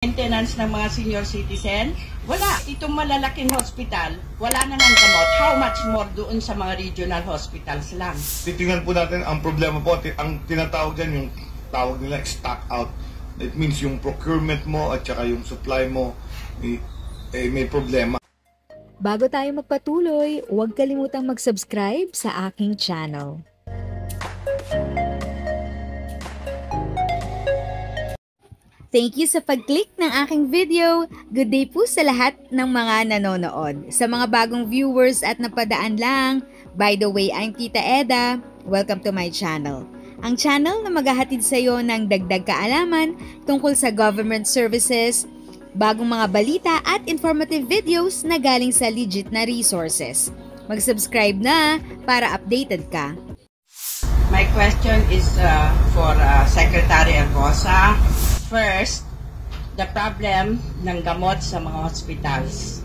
Maintenance ng mga senior citizen, wala. Itong malalaking hospital, wala na ng gamot. How much more doon sa mga regional hospitals lang? Titingnan po natin ang problema po, ang tinatawag dyan, yung tawag nila stock out. It means yung procurement mo at saka yung supply mo may problema. Bago tayo magpatuloy, huwag kalimutang mag-subscribe sa aking channel. Thank you sa pag-click ng aking video. Good day po sa lahat ng mga nanonood. Sa mga bagong viewers at napadaan lang, by the way, I'm Tita Eda. Welcome to my channel. Ang channel na maghahatid sa iyo ng dagdag kaalaman tungkol sa government services, bagong mga balita at informative videos na galing sa legit na resources. Mag-subscribe na para updated ka. My question is for Secretary Agosa. First, the problem ng gamot sa mga hospitals.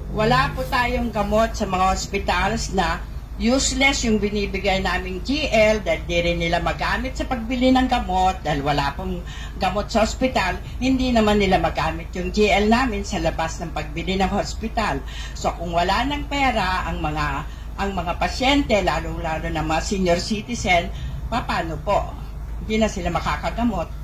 Wala po tayong gamot sa mga hospitals na useless yung binibigay naming GL dahil di rin nila magamit sa pagbili ng gamot dahil wala pong gamot sa hospital, hindi naman nila magamit yung GL namin sa labas ng pagbili ng hospital. So kung wala ng pera ang mga pasyente, lalo-lalo na mga senior citizen, paano po? Hindi na sila makakagamot.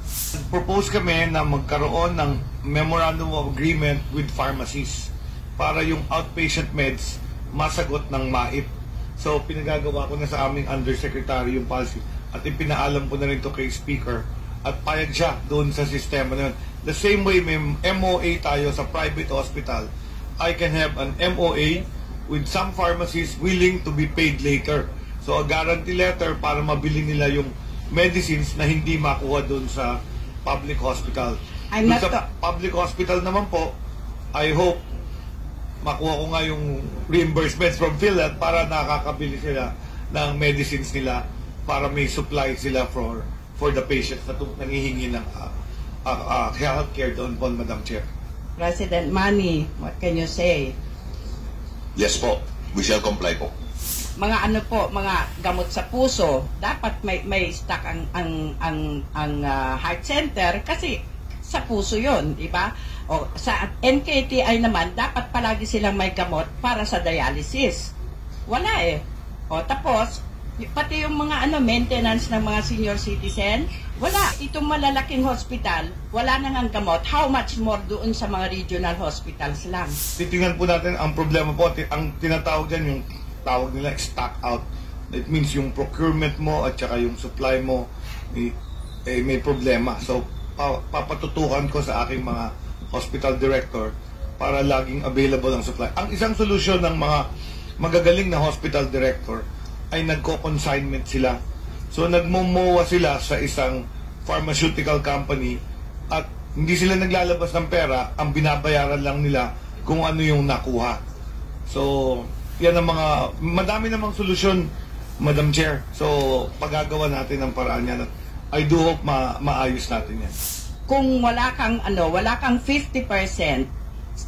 Propose kami na magkaroon ng memorandum of agreement with pharmacies para yung outpatient meds masagot ng MAIP. So, pinagagawa ko na sa aming undersecretary yung policy at ipinaalam ko na rin to kay speaker at payag siya doon sa sistema na yun. The same way may MOA tayo sa private hospital, I can have an MOA with some pharmacies willing to be paid later. So, a guarantee letter para mabili nila yung medicines na hindi makuha doon sa public hospital. Sa public hospital naman po, I hope makuha ko nga yung reimbursements from PhilHealth para nakakabili sila ng medicines nila para may supply sila for the patients na nangihingi ng healthcare doon po, Madam Chair. President Manny, what can you say? Yes po, we shall comply po. Mga mga gamot sa puso, dapat may stock ang heart center kasi sa puso 'yon, di ba? O sa NKTI naman, dapat palagi silang may gamot para sa dialysis. Wala eh. O tapos pati yung mga maintenance ng mga senior citizen, wala. Itong malalaking hospital, wala nang ang gamot. How much more doon sa mga regional hospitals lang? Titingnan po natin ang problema po, ang tinatawag dyan yung tawag nila stock out. It means yung procurement mo at saka yung supply mo may problema. So, papatutukan ko sa aking mga hospital director para laging available ang supply. Ang isang solusyon ng mga magagaling na hospital director ay nagko-consignment sila. So, nagmumowa sila sa isang pharmaceutical company at hindi sila naglalabas ng pera, ang binabayaran lang nila kung ano yung nakuha. So, yan ang madami namang solusyon, Madam Chair. So, pagagawa natin ang paraan yan. I do hope maayos natin yan. Kung wala kang 50%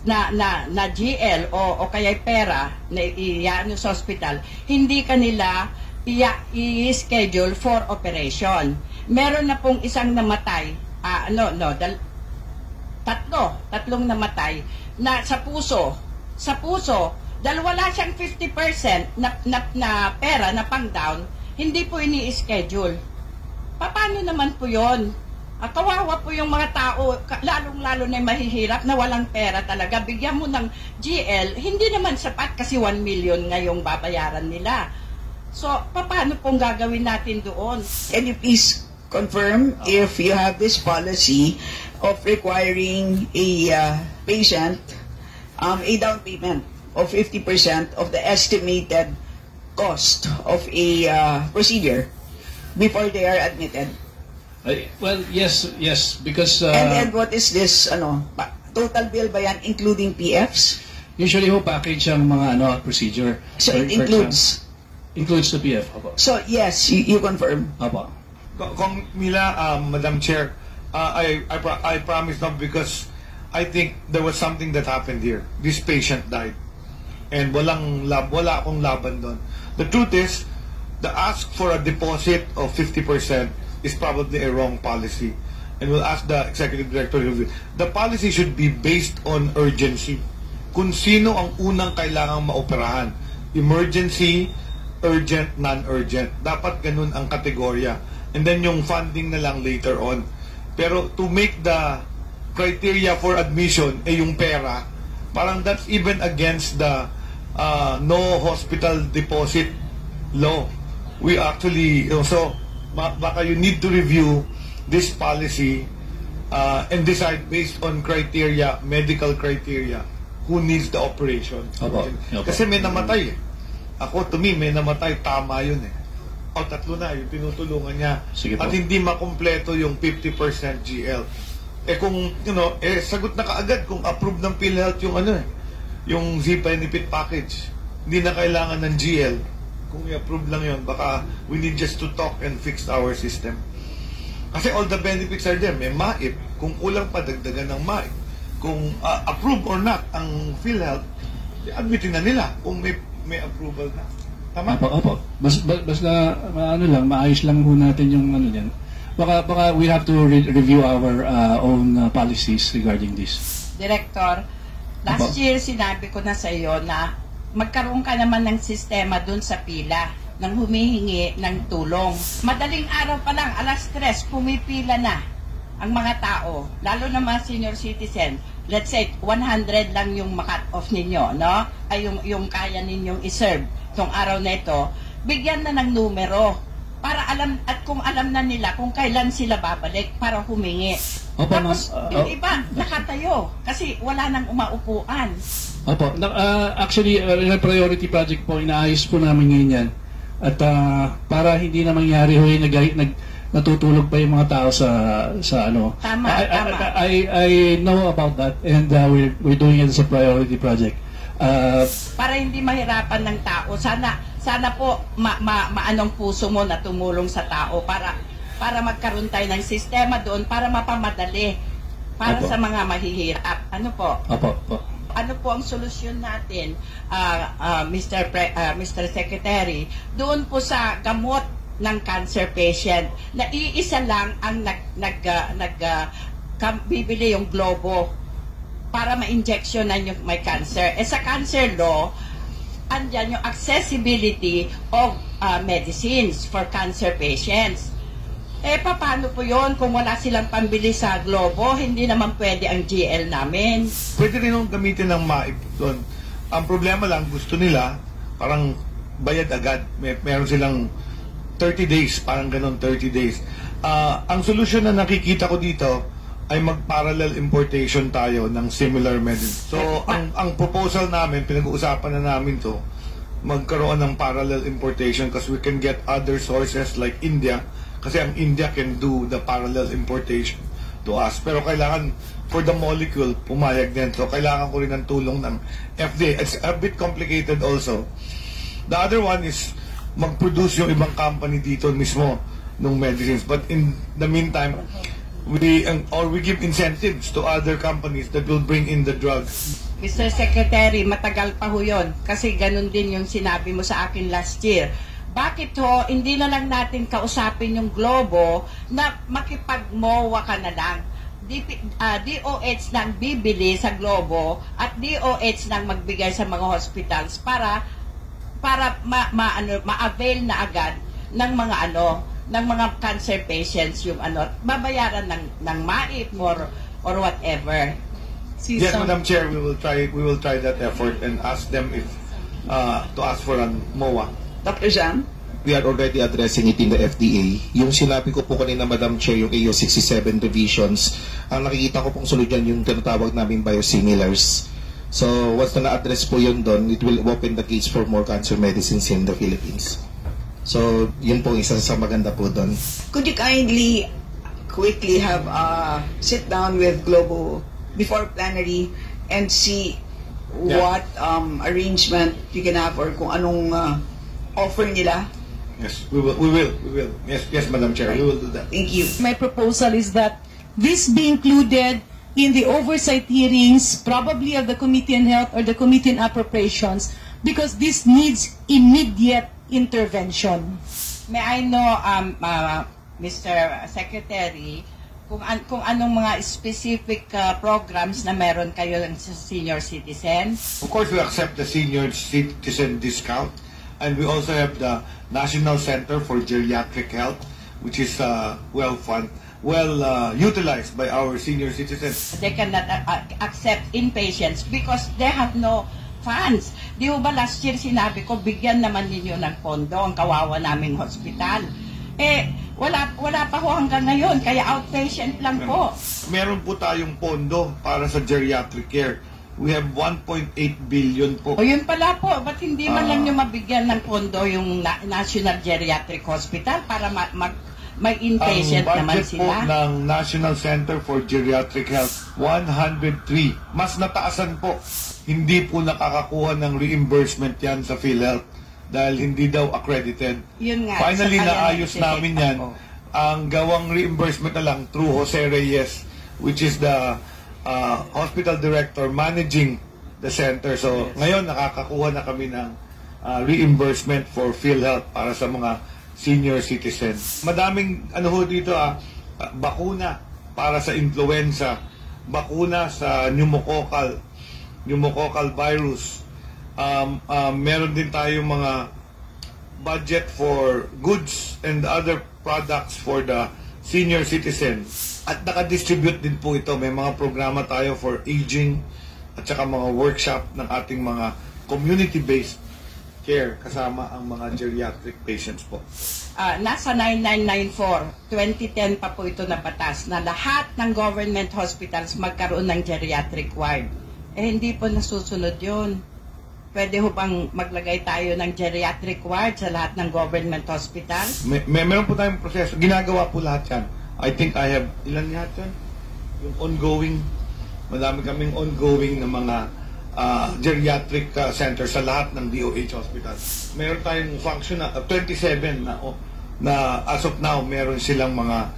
na GL o kaya pera na iyan sa hospital, hindi kanila i-schedule for operation. Meron na pong isang namatay, tatlong namatay na sa puso, dahil wala siyang 50% na pera na pang-down, hindi po ini-schedule. Paano naman po yun? Kawawa po yung mga tao, lalong-lalo na mahihirap na walang pera talaga. Bigyan mo ng GL, hindi naman sapat kasi 1 million ngayong babayaran nila. So, paano pong gagawin natin doon? Can you please confirm if you have this policy of requiring a patient a down payment of 50% of the estimated cost of a procedure before they are admitted? Well, yes, because... and what is this, total bill ba yan, including PFs? Usually package ang mga procedure. So it includes? Includes the PF, opo. So yes, you confirm? Opo. Kung Mila, Madam Chair, I promise not because I think there was something that happened here. This patient died. And wala akong laban doon. The truth is, the ask for a deposit of 50% is probably a wrong policy. and we'll ask the executive director, the policy should be based on urgency. Kung sino ang unang kailangang maoperahan. Emergency, urgent, non-urgent. Dapat ganun ang kategorya. And then yung funding na lang later on. Pero to make the criteria for admission yung pera, parang that's even against the no hospital deposit law. We actually, so baka you need to review this policy and decide based on criteria, medical criteria, who needs the operation. Kasi may namatay eh. Ako, to me, may namatay, tama yun eh. O, 3 na, yung tinutulungan niya. Sige At po. hindi makumpleto yung 50% GL. Eh kung, sagot na kaagad kung approve ng PhilHealth yung yung Z-Benefit package. Hindi na kailangan ng GL. Kung i-approve lang yun, baka we need just to talk and fix our system. Kasi all the benefits are there. May MAIP. Kung kulang pa, dagdagan ng MAIP. Kung approve or not ang PhilHealth, admitin na nila kung may approval na. Tama? Opo. Basta maayos lang ho natin yung yan. Baka we have to review our own policies regarding this. Director, last year sinabi ko na sa iyo na magkaroon ka naman ng sistema dun sa pila ng humihingi ng tulong. Madaling araw pa lang, 3:00, pumipila na ang mga tao, lalo na mga senior citizen. Let's say 100 lang yung makat off ninyo, no? Ay yung kaya ninyong i-serve tong araw na ito. Bigyan na ng numero para alam, at kung alam na nila kung kailan sila babalik para humingi. Opo, Tapos yung iba nakatayo kasi wala nang umaupuan. Opo. Actually, priority project po, inaayos po namin ngayon yan. At para hindi na mangyari ho yung natutulog pa yung mga tao sa ano. Tama. I know about that, and we're doing it as a priority project. Para hindi mahirapan ng tao. Sana po maanong puso mo na tumulong sa tao para magkaroon tayo ng sistema doon para mapamadali para Opo. sa mga mahihirap. Ano po? Opo. Ano po ang solusyon natin, Mr. Secretary, doon po sa gamot ng cancer patient na iisa lang ang bibili yung globo para ma-injectionan yung may cancer. Sa cancer law, andyan yung accessibility of medicines for cancer patients. Paano po yun kung wala silang pambili sa globo? Hindi naman pwede ang GL namin. Pwede rin yung gamitin ng MAIP doon. Ang problema lang, gusto nila, parang bayad agad. Meron silang 30 days, parang ganun, 30 days. Ang solusyon na nakikita ko dito ay mag-parallel importation tayo ng similar medicine. So, ang proposal namin, pinag-uusapan na namin to, magkaroon ng parallel importation because we can get other sources like India, kasi ang India can do the parallel importation to us. Pero kailangan, for the molecule, pumayag din. So, kailangan ko rin ng tulong ng FDA. It's a bit complicated also. The other one is mag-produce yung ibang company dito mismo ng medicines. But in the meantime, we give incentives to other companies that will bring in the drugs. Mr. Secretary, matagal pa ho yun. Kasi ganun din yung sinabi mo sa akin last year. Bakit ho, hindi na lang natin kausapin yung globo na makipag-MOA ka na lang. DOH nang bibili sa globo at DOH nang magbigay sa mga hospitals para ma-avail na agad ng mga ng mga cancer patients yung babayaran ng MAIP or whatever. Yes, Madam Chair, we will try that effort and ask them if to ask for an MOA. Dr. Zhang? We are already addressing it in the FDA. Yung sinabi ko po kanina, Madam Chair, yung AO 67 revisions, ang nakikita ko pong sunod yan yung tinatawag namin biosimilars. So, once na na-address po yun doon, it will open the gates for more cancer medicines in the Philippines. So, yun po isa sa maganda po doon. Could you kindly, quickly have a sit down with Globo before plenary and see what arrangement you can have or kung anong offer nila? Yes, we will. Yes, Madam Chair, we will do that. Thank you. My proposal is that this be included in the oversight hearings, probably of the Committee on Health or the Committee on Appropriations, because this needs immediate intervention. May I know, Mr. Secretary, kung anong mga specific programs na meron kayo sa senior citizen. Of course, we accept the senior citizen discount, and we also have the National Center for Geriatric Health, which is well utilized by our senior citizens. They cannot accept inpatients because they have no funds. Di ba last year sinabi ko, bigyan naman ninyo ng pondo ang kawawa naming hospital. Wala pa ho hanggang ngayon, kaya outpatient lang po. Meron po tayong pondo para sa geriatric care. We have 1.8 billion po. O yun pala po, ba't hindi man lang nyo mabigyan ng pondo yung National Geriatric Hospital para may inpatient naman sila? Ang budget po ng National Center for Geriatric Health, 103. Mas nataasan po. Hindi po nakakakuha ng reimbursement yan sa PhilHealth dahil hindi daw accredited. Yun nga, finally, naayos namin yan. Ang gawang reimbursement na lang through Jose Reyes, which is the hospital director managing the center. So, ngayon nakakakuha na kami ng reimbursement for PhilHealth para sa mga senior citizens. Madaming dito bakuna para sa influenza, bakuna sa pneumococcal virus. Meron din tayong mga budget for goods and other products for the senior citizens. At naka-distribute din po ito. May mga programa tayo for aging at saka mga workshop ng ating mga community-based care kasama ang mga geriatric patients po. Nasa 9994, 2010 pa po ito na batas na lahat ng government hospitals magkaroon ng geriatric ward. Hindi po nasusunod yun. Pwede ho bang maglagay tayo ng geriatric ward sa lahat ng government hospitals? Meron po tayong proseso. Ginagawa po lahat yan. I think I have, ilan lahat yan? Yung ongoing, madami kaming ongoing na mga geriatric center sa lahat ng DOH hospitals. Meron tayong function na 27 na as of now meron silang mga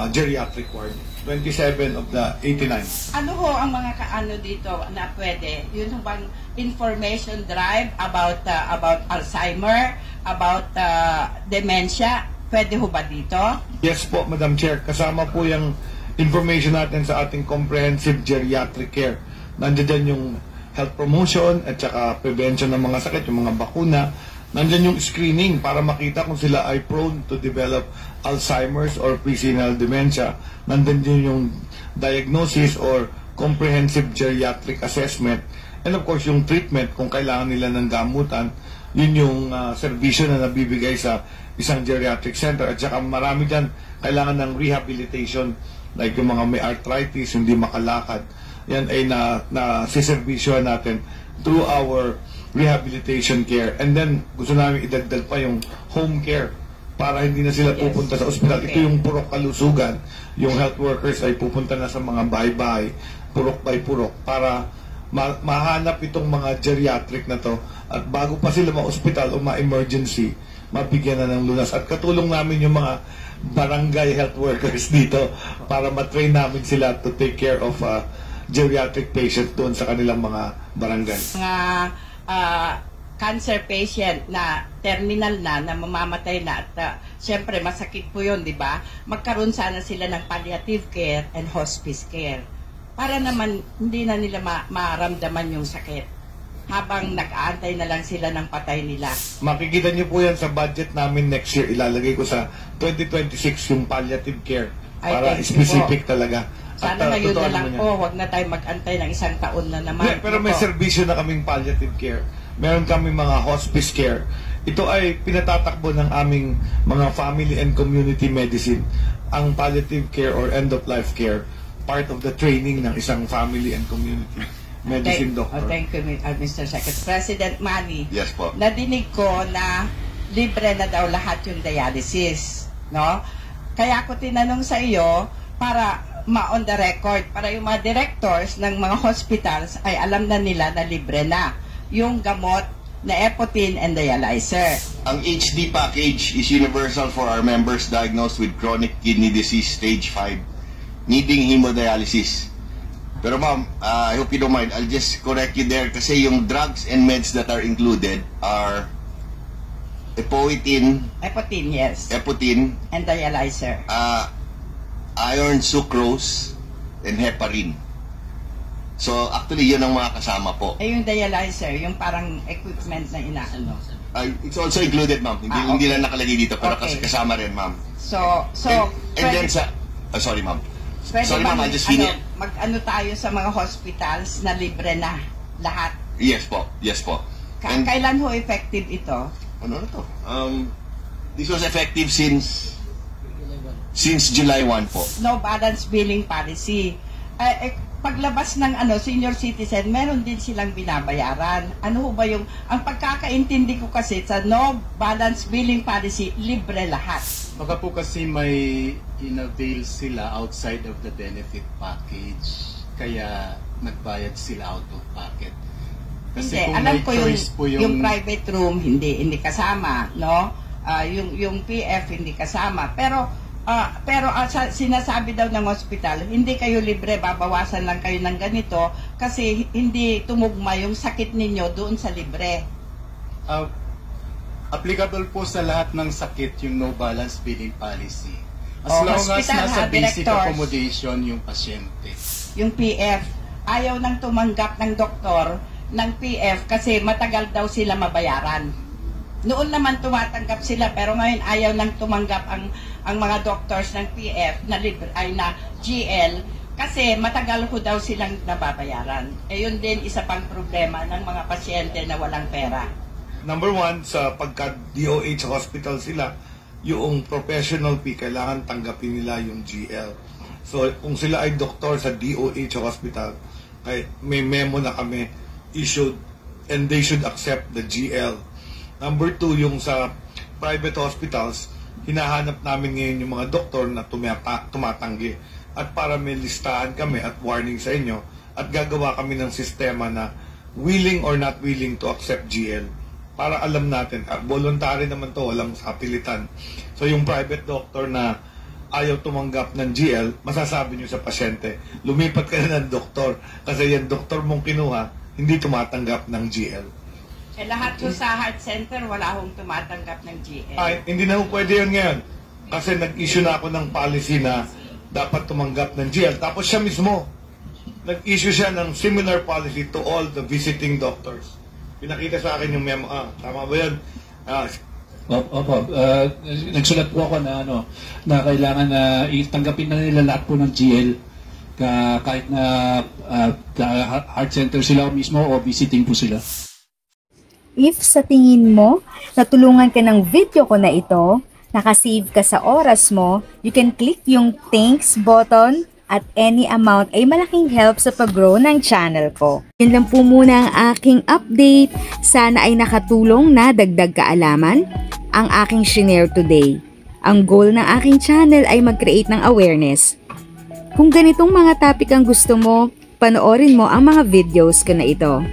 geriatric ward. 27 of the 89. Ano ho ang mga kaano dito na pwede? Yun ho bang information drive about Alzheimer, about dementia? Pwede ho ba dito? Yes po, Madam Chair. Kasama po yung information natin sa ating comprehensive geriatric care. Nandiyan yung health promotion at saka prevention ng mga sakit, yung mga bakuna. Nandiyan yung screening para makita kung sila ay prone to develop Alzheimer's or presenile dementia. Nandiyan din yung diagnosis or comprehensive geriatric assessment. And of course, yung treatment kung kailangan nila ng gamutan. Yun yung serbisyo na nabibigay sa isang geriatric center. At saka marami dyan kailangan ng rehabilitation, like yung mga may arthritis, hindi makalakad. Yan ay nasiservisyo natin through our rehabilitation care. And then, gusto namin idagdag pa yung home care para hindi na sila pupunta sa ospital. Ito yung purok kalusugan. Yung health workers ay pupunta na sa mga bahay-bahay, purok by purok, para mahanap itong mga geriatric na to. At bago pa sila ma-ospital o ma-emergency, mabigyan na ng lunas. At katulong namin yung mga barangay health workers dito para matrain namin sila to take care of geriatric patients doon sa kanilang mga barangay. Cancer patient na terminal na mamamatay na at syempre masakit po yun, di ba? Magkaroon sana sila ng palliative care and hospice care para naman hindi na nila maramdaman yung sakit habang nag-aantay na lang sila ng patay nila. Makikita niyo po yan sa budget namin next year. Ilalagay ko sa 2026 yung palliative care para specific talaga. Sana ngayon na lang po, huwag na tayo mag-antay ng isang taon na naman. Pero may serbisyo na kaming palliative care. Meron kami mga hospice care. Ito ay pinatatakbo ng aming mga family and community medicine. Ang palliative care or end-of-life care, part of the training ng isang family and community medicine doctor. Thank you, Mr. Secretary. President Manny, Yes po. nadinig ko na libre na daw lahat yung dialysis. No? Kaya ako tinanong sa iyo para ma-on the record, para yung mga directors ng mga hospitals ay alam na nila na libre na yung gamot na Epotin and dialyzer. Ang HD package is universal for our members diagnosed with chronic kidney disease stage 5 needing hemodialysis. Pero ma'am, I hope you don't mind, I'll just correct you there kasi yung drugs and meds that are included are Epotin, Epotin, yes. Epotin, And dialyzer. iron sucrose, and heparin. So, actually, yun ang mga kasama po. Yung dialyzer, yung parang equipment na inaano. It's also included, ma'am. Hindi lang nakalagay dito, pero Okay. kasi kasama rin, ma'am. So, And then sa... sorry, ma'am. pwede Sorry, ma'am, bang, I'll just finish. mag-ano tayo sa mga hospitals na libre na lahat? Yes po. And, Kailan ho effective ito? ano na to? This was effective since July 1 po. No balance billing policy. Paglabas ng senior citizen, meron din silang binabayaran. Ano ho ba yung, ang pagkakaintindi ko kasi sa no balance billing policy, libre lahat. Baka po kasi may inavail sila outside of the benefit package. Kaya nagbayad sila out of pocket. Kasi Hindi, kung alam may ko choice po yung private room, hindi kasama, no? Yung PF, hindi kasama. Pero sinasabi daw ng hospital, hindi kayo libre, babawasan lang kayo ng ganito kasi hindi tumugma yung sakit ninyo doon sa libre. Applicable po sa lahat ng sakit yung no balance billing policy. As Oh, long as hospital, nasa basic directors. accommodation yung pasyente. Yung PF, ayaw nang tumanggap ng doktor ng PF kasi matagal daw sila mabayaran. Noon naman tumatanggap sila pero ngayon ayaw nang tumanggap ang mga doctors ng PF na libre ay na GL kasi matagal ko daw silang nababayaran. Yun din isa pang problema ng mga pasyente na walang pera. Number one, sa pagka-DOH hospital sila, yung professional fee, kailangan tanggapin nila yung GL. So, kung sila ay doktor sa DOH hospital, may memo na kami issued and they should accept the GL. Number two, yung sa private hospitals, hinahanap namin ngayon yung mga doktor na tumatanggi. At para may listahan kami at warning sa inyo, at gagawa kami ng sistema na willing or not willing to accept GL. Para alam natin, voluntary naman to, walang sapilitan. So yung private doctor na ayaw tumanggap ng GL, masasabi nyo sa pasyente, lumipat ka na ng doktor kasi yung doktor mong kinuha, hindi tumatanggap ng GL. Lahat po sa heart center, wala hong tumatanggap ng GL. Ay, hindi na po pwede yun ngayon. Kasi nag-issue na ako ng policy na dapat tumanggap ng GL. Tapos siya mismo, nag-issue siya ng similar policy to all the visiting doctors. Pinakita sa akin yung memo. Tama ba yun? Opo. Nagsulat po ako na na kailangan na itanggapin na nila lahat po ng GL kahit na heart center sila mismo o visiting po sila. If sa tingin mo, natulungan ka ng video ko na ito, nakasave ka sa oras mo, you can click yung thanks button at any amount ay malaking help sa pag-grow ng channel ko. Yun lang po muna ang aking update. Sana ay nakatulong na dagdag kaalaman ang aking shinare today. Ang goal ng aking channel ay mag-create ng awareness. Kung ganitong mga topic ang gusto mo, panoorin mo ang mga videos ko na ito.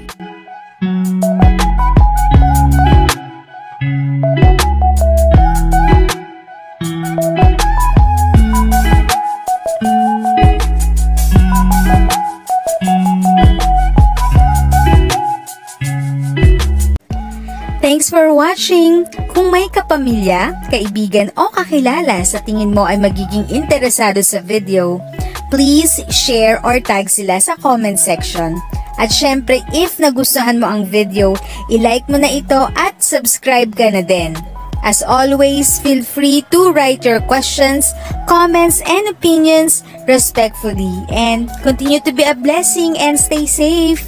Thanks for watching! Kung may kapamilya, kaibigan o kakilala sa tingin mo ay magiging interesado sa video, please share or tag sila sa comment section. At syempre, if nagustuhan mo ang video, i-like mo na ito at subscribe ka na din. As always, feel free to write your questions, comments, and opinions respectfully. And continue to be a blessing and stay safe!